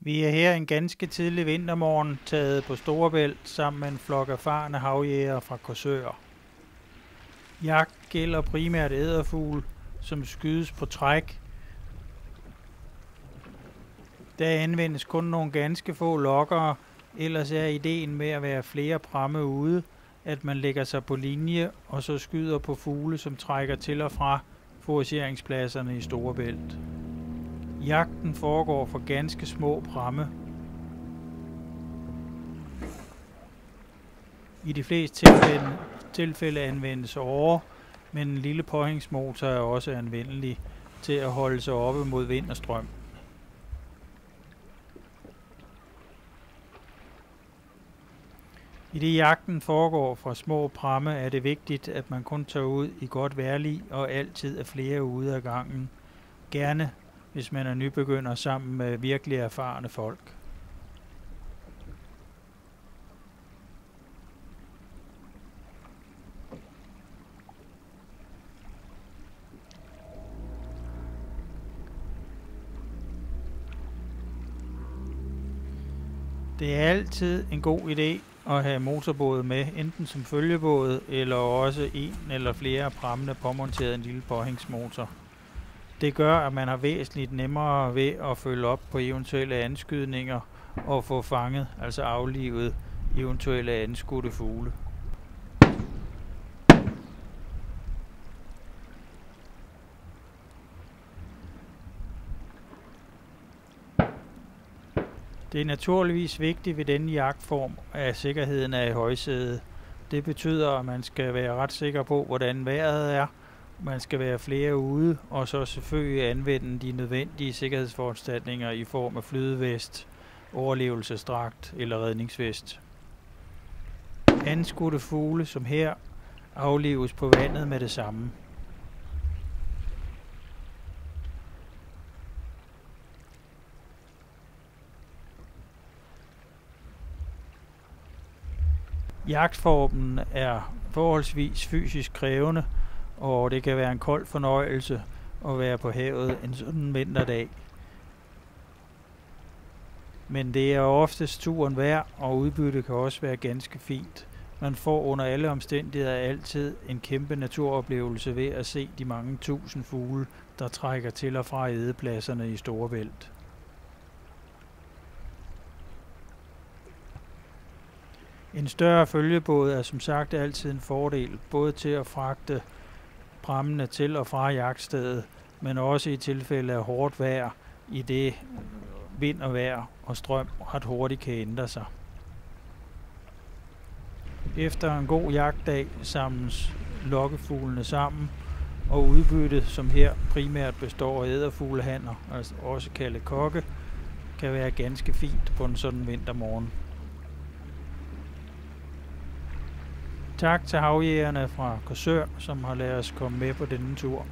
Vi er her en ganske tidlig vintermorgen taget på Storebælt sammen med en flok erfarne havjægere fra Korsør. Jagt gælder primært edderfugl, som skydes på træk. Der anvendes kun nogle ganske få lokkere, ellers er ideen med at være flere pramme ude, at man lægger sig på linje og så skyder på fugle, som trækker til og fra fourageringspladserne i Storebælt. Jagten foregår for ganske små pramme. I de fleste tilfælde anvendes åre, men en lille påhængsmotor er også anvendelig til at holde sig oppe mod vind og strøm. I det jagten foregår fra små pramme, er det vigtigt, at man kun tager ud i godt vejrlig og altid er flere ude af gangen. Gerne hvis man er nybegynder sammen med virkelig erfarne folk. Det er altid en god idé at have motorbåde med, enten som følgebåde eller også en eller flere af prammene påmonteret en lille påhængsmotor. Det gør, at man har væsentligt nemmere ved at følge op på eventuelle anskydninger og få fanget, altså aflivet, eventuelle anskudte fugle. Det er naturligvis vigtigt ved denne jagtform, at sikkerheden er i højsædet. Det betyder, at man skal være ret sikker på, hvordan vejret er. Man skal være flere ude, og så selvfølgelig anvende de nødvendige sikkerhedsforanstaltninger i form af flydevest, overlevelsesdragt eller redningsvest. Anskudte fugle som her aflives på vandet med det samme. Jagtformen er forholdsvis fysisk krævende, og det kan være en kold fornøjelse at være på havet en sådan vinterdag. Men det er oftest turen værd, og udbyttet kan også være ganske fint. Man får under alle omstændigheder altid en kæmpe naturoplevelse ved at se de mange tusind fugle, der trækker til og fra ædepladserne i Storebælt. En større følgebåd er som sagt altid en fordel, både til at fragte prammene til og fra jagtstedet, men også i tilfælde af hårdt vejr, i det vind og vejr og strøm ret hurtigt kan ændre sig. Efter en god jagtdag samles lokkefuglene sammen, og udbyttet, som her primært består af edderfuglehanner, altså også kaldet kokke, kan være ganske fint på en sådan vintermorgen. Tak til havjægerne fra Korsør, som har ladet os komme med på denne tur.